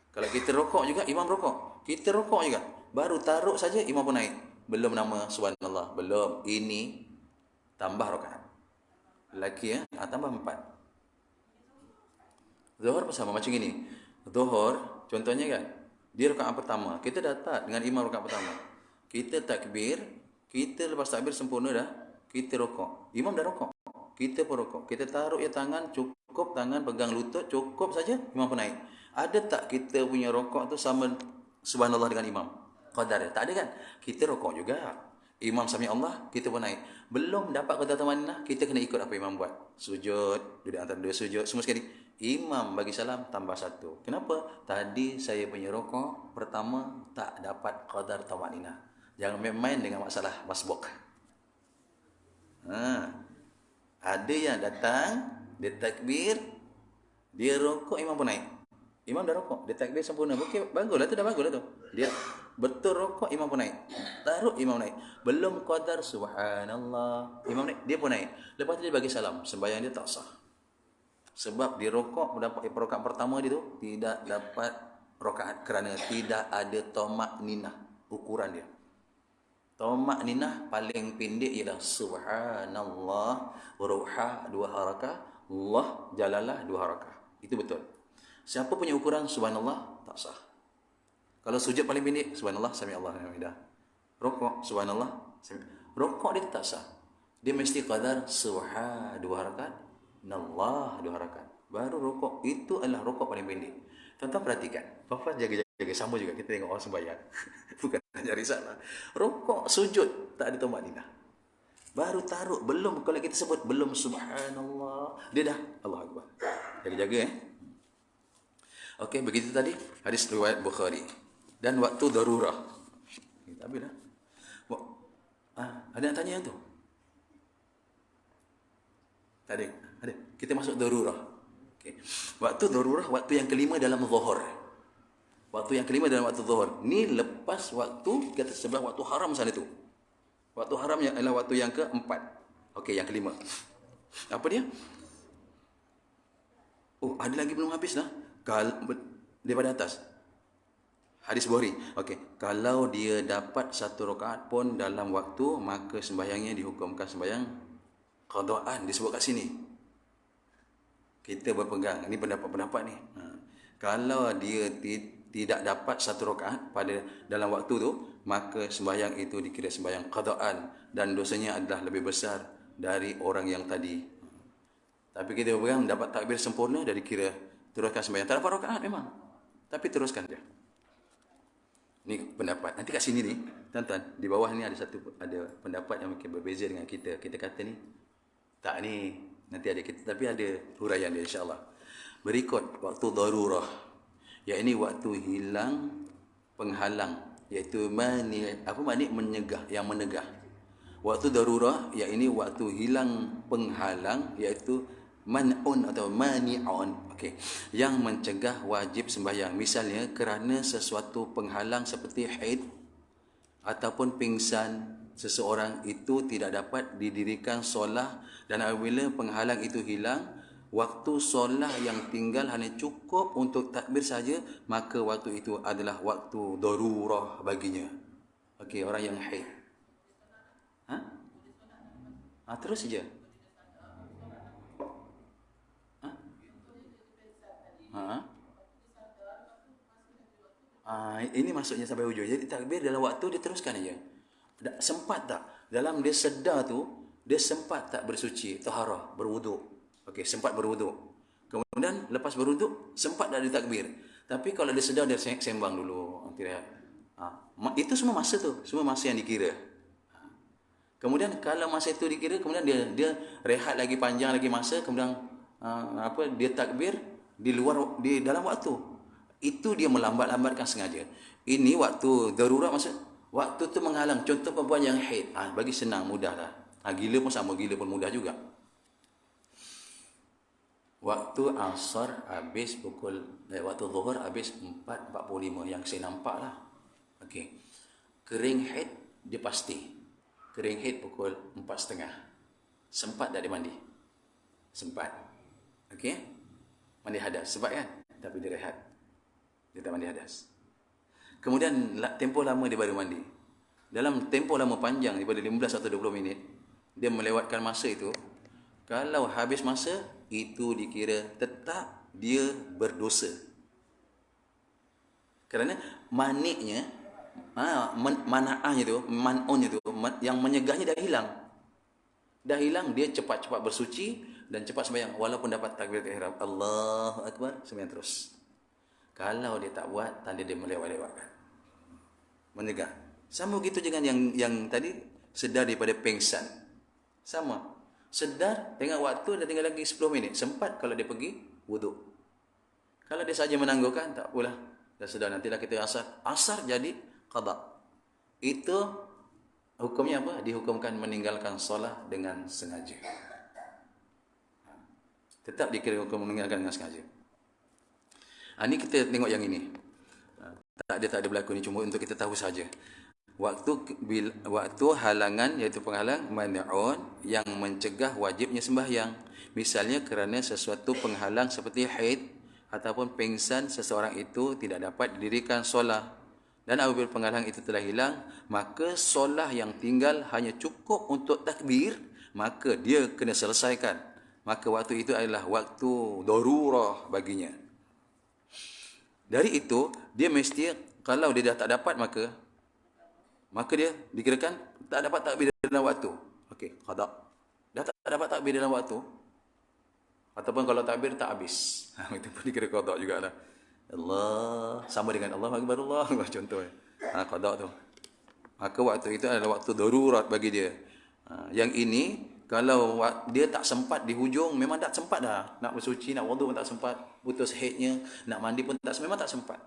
Kalau kita rokok juga, imam rokok, kita rokok juga, baru taruh saja imam pun naik, belum nama subhanallah, belum, ini tambah rakaat. Lelaki tambah 4. Zuhur pun sama macam ini. Zuhur contohnya kan, dia rakaat pertama, kita datang dengan imam rakaat pertama, kita takbir, kita lepas takbir sempurna dah, kita rokok, imam dah rokok, kita pun rokok. Kita taruh ya tangan, cukup tangan pegang lutut, cukup saja imam pun naik. Ada tak kita punya rokok tu sama subhanallah dengan imam? Qadar ya? Tak ada kan? Kita rokok juga. Imam sami Allah, kita pun naik. Belum dapat qadar tamanna, kita kena ikut apa imam buat. Sujud, duduk antara dua sujud, semua sekali. Imam bagi salam tambah satu. Kenapa? Tadi saya punya rokok pertama tak dapat qadar tamanna. Jangan main-main dengan masalah masbuk. Ada yang datang, dia takbir, dia rokok, imam pun naik. Imam dah rokok, dia takbir sempurna. Okey, baguslah tu, dah baguslah tu. Dia betul rokok, imam pun naik. Taruh, imam naik. Belum qadar subhanallah, imam naik, dia pun naik. Lepas tu dia bagi salam, sembahyang dia tak sah. Sebab dia rokok, mendapat rakaat pertama dia tu tidak dapat rakaat kerana tidak ada tamak ninah ukuran dia. Tamak ninah paling pendek ialah subhanallah, ruha 2 harakah, Allah jalalah 2 harakah. Itu betul. Siapa punya ukuran subhanallah tak sah. Kalau sujud paling pendek subhanallah sami Allah hamidah. Rokok subhanallah, rokok dia tak sah. Dia mesti qadar subha 2 harakat, nallah 2 harakat. Baru rokok. Itu adalah rokok paling pendek. Tuan-tuan perhatikan. Papa jaga-jaga sama juga kita tengok orang sembahyang. Bukan cari salah. Rokok sujud tak ada tamak ninah. Baru taruh, belum, kalau kita sebut belum subhanallah, dia dah Allahu akbar. Jaga-jaga Okey, begitu tadi hadis riwayat Bukhari. Dan waktu darurah. Habis dah. Ada yang tanya yang tu? Tak ada. Ada. Kita masuk darurah. Okey. Waktu darurah, waktu yang kelima dalam zuhur. Waktu yang kelima dalam waktu zuhur. Ni lepas waktu, kata sebelah waktu haram sana tu. Waktu haram yang adalah waktu yang keempat. Okey, yang kelima. Apa dia? Oh, ada lagi belum habis lah. Daripada atas. Hadis Bukhari. Okey, kalau dia dapat 1 rakaat pun dalam waktu, maka sembahyangnya dihukumkan sembahyang qadaan, disebut kat sini. Kita berpegang, ini pendapat-pendapat ni. Kalau dia tidak dapat 1 rakaat pada dalam waktu tu, maka sembahyang itu dikira sembahyang qadaan dan dosanya adalah lebih besar dari orang yang tadi. Tapi kita berpegang dapat takbir sempurna, dari kira teruskan sembahyang. Tak dapat rakaat memang, tapi teruskan dia. Ini pendapat. Nanti kat sini ni, tuan-tuan, di bawah ni ada pendapat yang mungkin berbeza dengan kita. Kita kata ni, tak ni, nanti ada kita, tapi ada huraian dia insya-Allah. Berikut waktu darurah. Ya, ini waktu hilang penghalang, iaitu menyegah, yang menegah. Waktu darurah, ya ini waktu hilang penghalang, iaitu man'un atau mani'un. Okey, yang mencegah wajib sembahyang. Misalnya kerana sesuatu penghalang seperti haid ataupun pingsan seseorang, itu tidak dapat didirikan solat, dan apabila penghalang itu hilang, waktu solat yang tinggal hanya cukup untuk takbir saja, maka waktu itu adalah waktu darurah baginya. Okey, orang yang haid. Terus saja. Ini maksudnya sampai hujung. Jadi takbir dalam waktu dia teruskan aja. Sempat tak? Dalam dia sedar tu, dia sempat tak bersuci, taharah, berwuduk. Okey, sempat berwuduk. Kemudian lepas berwuduk, sempat tak ditakbir. Tapi kalau dia sedar, dia sembang dulu. Itu semua masa tu, semua masa yang dikira. Kemudian kalau masa itu dikira, kemudian dia rehat lagi panjang lagi masa, kemudian dia takbir di dalam waktu. Itu dia melambat-lambatkan sengaja. Ini waktu darurat, maksud waktu tu menghalang. Contoh perempuan yang haid, bagi senang, mudah lah. Gila pun sama, gila pun mudah juga. Waktu asar habis waktu zuhur habis 4.45 yang saya nampak lah. Okey. Kering haid dia pasti. Kering haid pukul 4.30. Sempat tak dia mandi? Sempat. Okey. Mandi hadas, sebab kan? Tapi dia rehat. Dia tak mandi hadas. Kemudian tempoh lama dia baru mandi. Dalam tempoh lama panjang daripada 15 atau 20 minit, dia melewatkan masa itu. Kalau habis masa, itu dikira tetap dia berdosa. Kerana maniknya, mana'ahnya tu, man'unnya tu, yang menyegahnya dah hilang. Dah hilang, dia cepat-cepat bersuci dan cepat sembahyang walaupun dapat takbiratul ihram. Allahu akbar, sembahyang terus. Kalau dia tak buat, tanda dia melewat-lewatkan. Menyegah. Sama gitu dengan yang tadi sedar daripada pengsan. Sama. Sedar tengok waktu dah tinggal lagi 10 minit. Sempat kalau dia pergi wuduk. Kalau dia saja menangguhkan, tak apalah. Dah sedar, nantilah kita asar. Asar jadi qada. Itu hukumnya apa? Dihukumkan meninggalkan solat dengan sengaja. Tetap dikira hukum meninggalkan dengan sengaja. Ini kita tengok yang ini. Tak ada berlaku ni, cuma untuk kita tahu saja. Waktu halangan, iaitu penghalang, mani'un, yang mencegah wajibnya sembahyang. Misalnya kerana sesuatu penghalang seperti haid ataupun pengsan, seseorang itu tidak dapat didirikan solat. Dan apabila penghalang itu telah hilang, maka solat yang tinggal hanya cukup untuk takbir, maka dia kena selesaikan. Maka waktu itu adalah waktu darurah baginya. Dari itu, dia mesti, kalau dia dah tak dapat, maka dia dikirakan tak dapat takbir dalam waktu. Okey, qada. Dah tak dapat takbir dalam waktu, ataupun kalau takbir tak habis, itu pun dikira qada jugalah. Allah sama dengan Allah Akbar, Allah contohnya. Qada tu. Maka waktu itu adalah waktu darurat bagi dia. Yang ini kalau dia tak sempat di hujung, memang tak sempat dah. Nak bersuci, nak wudu pun tak sempat. Putus haidnya, nak mandi pun tak sempat, memang tak sempat.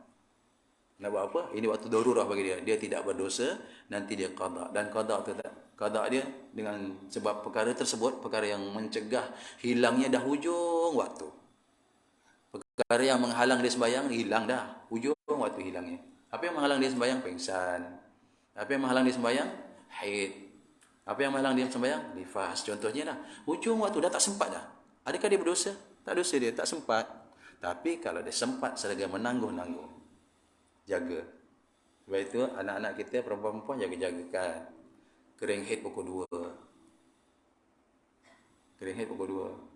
Nak buat apa? Ini waktu darurah bagi dia. Dia tidak berdosa, nanti dia qada. Dan qada tu tak, qada dia dengan sebab perkara tersebut, perkara yang mencegah hilangnya dah hujung waktu. Perkara yang menghalang dia sembahyang, hilang dah hujung waktu hilangnya. Apa yang menghalang dia sembahyang? Pengsan. Apa yang menghalang dia sembahyang? Haid. Apa yang menghalang dia sembahyang? Nifas. Contohnya lah, hujung waktu dah tak sempat dah. Adakah dia berdosa? Tak dosa dia, tak sempat. Tapi kalau dia sempat selagi menangguh-nangguh, jaga. Sebab itu anak-anak kita, perempuan-perempuan, jaga-jagakan. Kering haid pukul 2. Kering haid pukul 2.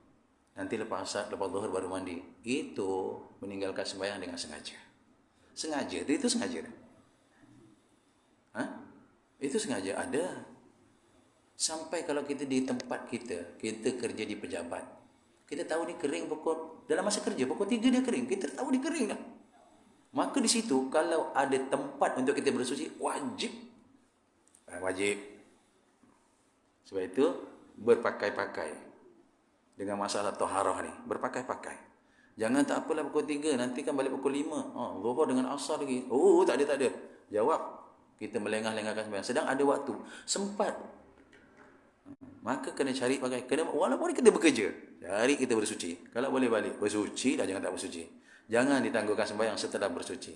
Nanti lepas asar, lepas zuhur baru mandi. Itu meninggalkan sembahyang dengan sengaja. Sengaja, itu sengaja. Itu sengaja ada. Sampai kalau kita di tempat kita kerja di pejabat, kita tahu ni kering pukul, dalam masa kerja pukul 3 dia kering, kita tahu dia kering dah. Maka di situ kalau ada tempat untuk kita bersuci, wajib. Sebab itu berpakai-pakai dengan masalah taharah ni, berpakai-pakai. Jangan tak apalah pukul 3, nanti kan balik pukul 5. Zuhur dengan asar lagi. Tak ada. Jawab, kita melengah-lengahkan sembahyang. Sedang ada waktu, sempat. Maka kena cari pakai. Walaupun kita bekerja, cari kita bersuci. Kalau boleh balik, bersuci dah, jangan tak bersuci. Jangan ditangguhkan sembahyang setelah bersuci.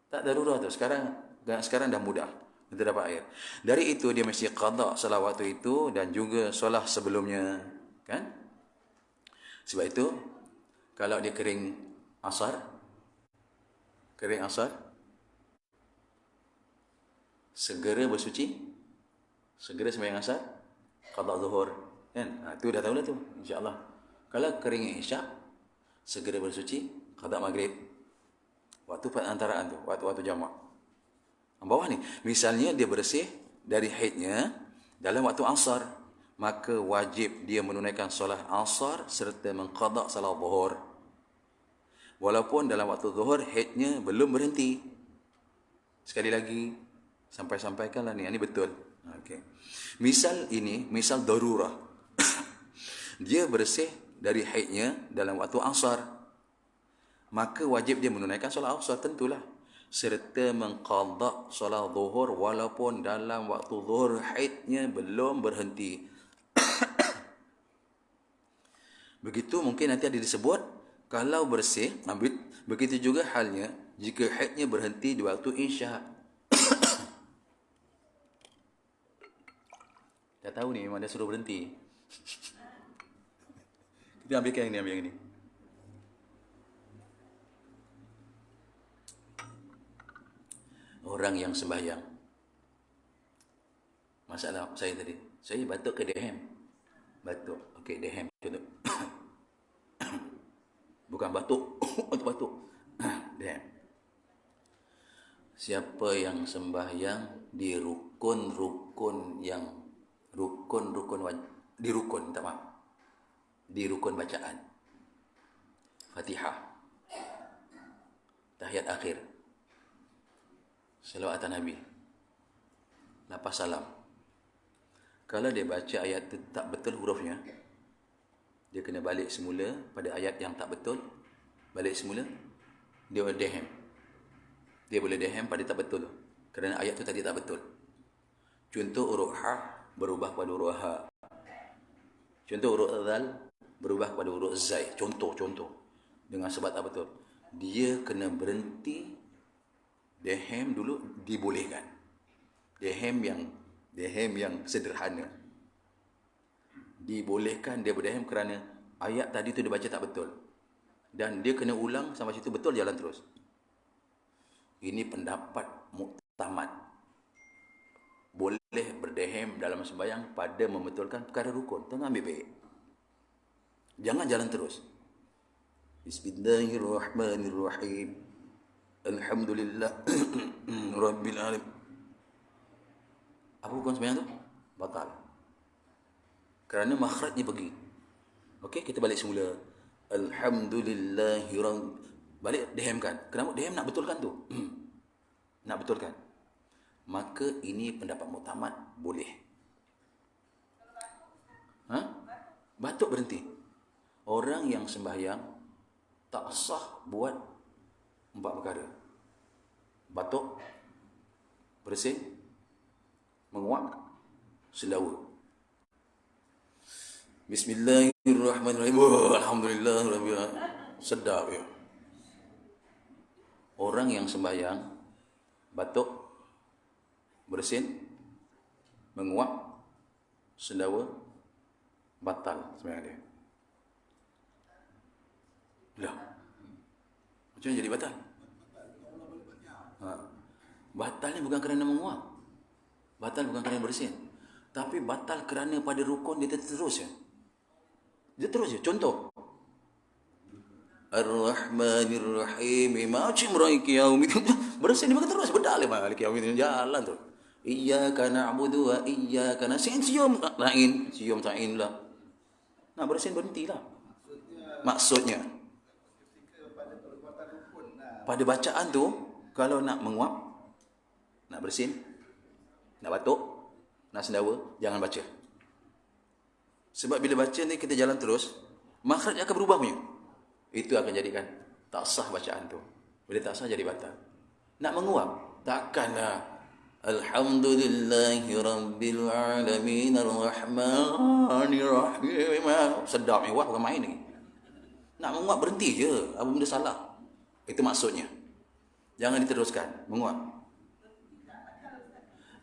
Tak darurat tu. Sekarang dah mudah untuk dapat air. Dari itu dia mesti qada solat waktu itu dan juga solat sebelumnya, kan? Sebab itu kalau dia kering asar, segera bersuci, segera sembahyang asar, qada zuhur, kan? Tu dah tahulah tu, insya-Allah. Kalau kering isyak, segera bersuci, qada maghrib. Waktu perantaraan tu, waktu jamak. Bawah ni, misalnya dia bersih dari haidnya dalam waktu asar, maka wajib dia menunaikan solat asar serta mengqada solat zuhur. Walaupun dalam waktu zuhur haidnya belum berhenti. Sekali lagi, sampaikanlah ni, ini betul. Okey. Misal darurah. Dia bersih dari haidnya dalam waktu asar, maka wajib dia menunaikan solat asar, tentulah, serta mengqada solat zuhur walaupun dalam waktu zuhur haidnya belum berhenti. Begitu mungkin nanti ada disebut kalau bersih, begitu juga halnya jika haidnya berhenti di waktu isyak. Dah tahu ni, memang dia suruh berhenti. Kita ambil yang ni. Orang yang sembahyang. Masalah saya tadi, saya batuk ke dehem? Batuk. Okey, dehem. Contoh. Bukan batuk. Batuk. Dehem. Siapa yang sembahyang di rukun-rukun di rukun, minta maaf. Di rukun bacaan. Fatihah. Tahiyat akhir. Selawat atas Nabi. Lepas salam. Kalau dia baca ayat itu tak betul hurufnya, dia kena balik semula pada ayat yang tak betul. Balik semula, dia boleh dehem. Dia boleh dehem pada tak betul, kerana ayat itu tadi tak betul. Contoh huruf ha berubah pada huruf ha. Contoh huruf zal berubah pada huruf zai. Contoh. Dengan sebab tak betul. Dia kena berhenti, dehem dulu, dibolehkan. Dehem yang sederhana. Dibolehkan dia berdehem kerana ayat tadi tu dia baca tak betul. Dan dia kena ulang sampai situ betul, jalan terus. Ini pendapat muktamad. Boleh berdehem dalam sembahyang pada membetulkan perkara rukun. Tengah ambil baik. Jangan jalan terus. Bismillahirrahmanirrahim. Alhamdulillah Rabbil alamin. Apa hukum sembahyang tu? Batal. Kerana makhrajnya pergi. Okey, kita balik semula. Alhamdulillahirrahmanirrahim. Balik dehemkan. Kenapa? Dehem nak betulkan tu. Nak betulkan. Maka ini pendapat muktamad, boleh. Batuk berhenti. Orang yang sembahyang tak sah buat 4 perkara. Batuk, bersin, menguap, sendawa. Bismillahirrahmanirrahim. Alhamdulillah Rabbil alamin. Sedap ya. Orang yang sembahyang batuk, bersin, menguap, sendawa, batal sembahyang dia. Lah, macam mana jadi batal? Batalnya bukan kerana menguap, batal bukan kerana bersin, tapi batal kerana pada rukun dia terus ya. Dia terus ya. Contoh, Ar-Rahmanir-Rahim, Maliki Yaumiddin. Bersin dia makan terus, bedal Maliki Yaumiddin, jalan tu. Iyyaka na'budu wa iyyaka nasta'in. Sium ta'in lah. Nak bersin berhentilah. Maksudnya pada bacaan tu, kalau nak menguap, nak bersin, nak batuk, nak sendawa, jangan baca. Sebab bila baca ni kita jalan terus, makhraj akan berubah punya. Itu akan jadikan tak sah bacaan tu. Bila tak sah jadi batal. Nak menguap, takkanlah Alhamdulillahi Rabbil Alamin Ar-Rahmanir Rahim. Sedap mewah, bukan main lagi. Nak menguap berhenti je, apa benda salah. Itu maksudnya. Jangan diteruskan, menguap.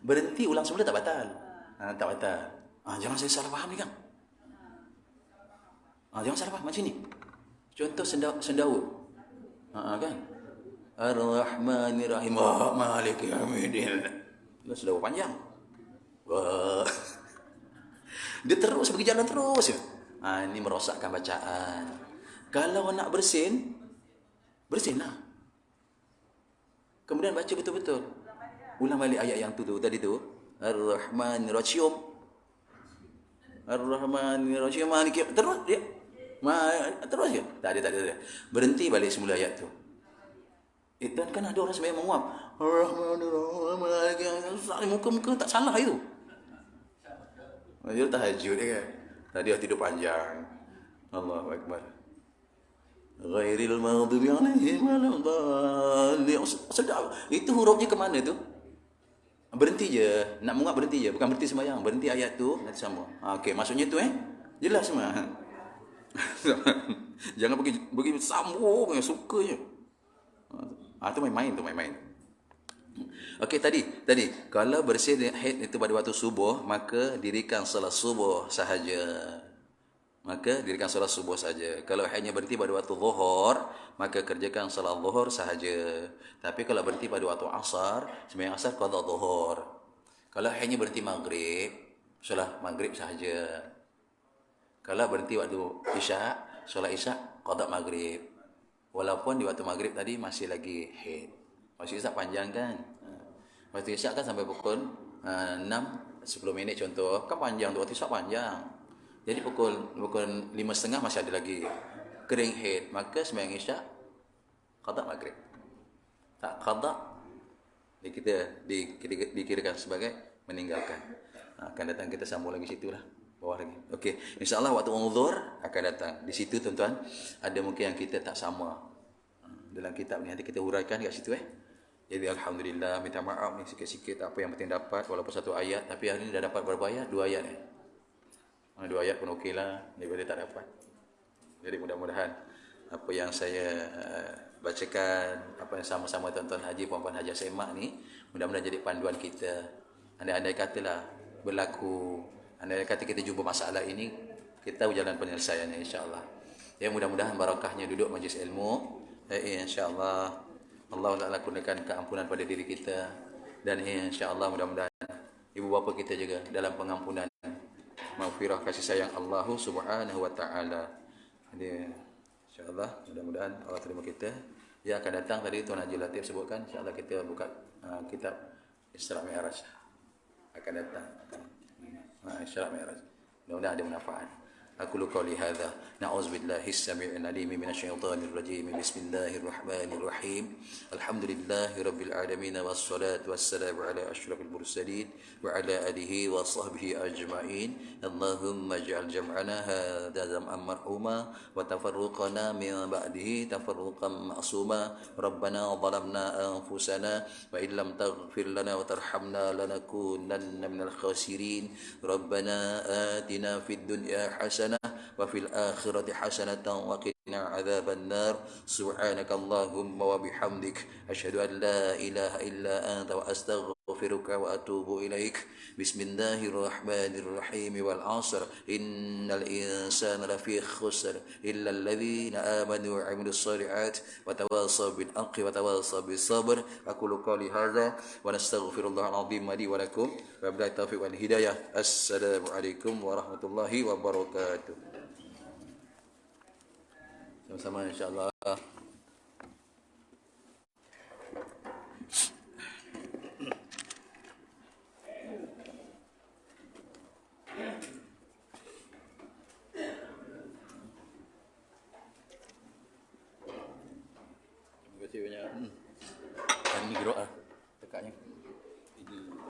Berhenti ulang semula tak batal. Tak batal. Jangan saya salah faham ni kan. Jangan salah faham macam ni. Contoh sendawa. Kan? Ar-Rahmanir Rahim. Maliki Yaumiddin. Sendawa panjang. Dia terus pergi jalan terus ya. Ini merosakkan bacaan. Kalau nak bersin, bersinlah. Kemudian baca betul-betul. Ulang balik ayat yang tu tadi tu. Ar-Rahmanir Rahim. Ar-Rahmanir Rahim. Terus dia. Terus je. Tak ada. Berhenti balik semula ayat tu. Dan kan ada orang sembahyang menguap. Ar-Rahmanir Rahim. Muka-muka tak salah itu. Dia tahajud kan. Tadi dia tidur panjang. Allahu Akbar. Ghairil maghdubi alaihim waladdallin. Sedap. Itu hurufnya ke mana tu? Berhenti je. Nak menguap berhenti je. Bukan berhenti sembahyang. Berhenti ayat tu, nanti sambung. Okey, maksudnya tu jelas semua. Jangan pergi sambung yang suka je. Tu main-main tu, main-main. Okey, tadi kalau bersin haid itu pada waktu subuh, maka dirikan salat subuh sahaja. Kalau haidnya berhenti pada waktu zuhur, maka kerjakan salat zuhur sahaja. Tapi kalau berhenti pada waktu asar, sembahyang asar qada zuhur. Kalau haidnya berhenti maghrib, solat maghrib sahaja. Kalau berhenti waktu isyak, solat isyak qada maghrib. Walaupun di waktu maghrib tadi masih lagi haid. Waktu isyak panjang kan? Waktu isyak kan sampai pukul 6, 10 minit contoh. Kan panjang tu, waktu isyak panjang. Jadi pukul 5.30 masih ada lagi kering head, maka sembahyang isyak qada maghrib. Tak qada dikirakan sebagai meninggalkan. Akan datang kita sambung lagi situlah, bawah lagi. Okey, insya-Allah waktu uzur akan datang. Di situ tuan-tuan ada mungkin yang kita tak sama. Dalam kitab ni nanti kita huraikan kat situ Jadi alhamdulillah, minta maaf ni sikit-sikit apa yang penting dapat walaupun satu ayat, tapi hari ni dah dapat berapa ayat? 2 ayat ni. 2 ayat pun okeylah daripada tak dapat. Jadi mudah-mudahan apa yang saya bacakan, apa yang sama-sama tuan-tuan haji, puan-puan haji semak ni, mudah-mudahan jadi panduan kita. Andai-andai katalah berlaku, andai kata kita jumpa masalah ini, kita tahu jalan penyelesaiannya insya-Allah. Ya, mudah-mudahan barakahnya duduk majlis ilmu. Insya-Allah Allah Taala kurniakan keampunan pada diri kita, dan insya-Allah mudah-mudahan ibu bapa kita juga dalam pengampunan, maghfirah, kasih sayang Allah Subhanahu wa taala. Jadi insya-Allah mudah-mudahan Allah terima kita. Yang akan datang tadi Tuan Haji Latif sebutkan, insya-Allah kita buka kitab Isra Mi'raj akan datang. Isra Mi'raj. Mudah-mudahan ada manfaat. أقول قولي هذا نعوذ بالله السميع العليم من الشيطان الرجيم بسم الله الرحمن الرحيم الحمد لله رب العالمين والصلاة والسلام على أشرف المرسلين وعلى آله وصحبه أجمعين اللهم اجعل جمعنا هذا جمعا مرحوما وتفرقنا من بعده تفرقا معصوما ربنا ظلمنا أنفسنا وإن لم تغفر لنا وترحمنا لنكونن من الخاسرين ربنا آتنا في الدنيا حسنة وفي الآخرة حسنة وقنا عذاب النار سبحانك اللهم وبحمدك أشهد أن لا إله إلا أنت وأستغفرك وأتوب إليك بسم الله الرحمن الرحيم والعصر إن الإنسان لفي خسر إلا الذين آمنوا وعملوا الصالحات وتواصوا بالحق وتواصوا بالصبر أقول قولي هذا ونستغفر الله العظيم لي ولكم وبالله التوفيق والهداية السلام عليكم ورحمة الله وبركاته. Sama-sama insya-Allah. Terima kasih banyak. Ini gerak tekaknya.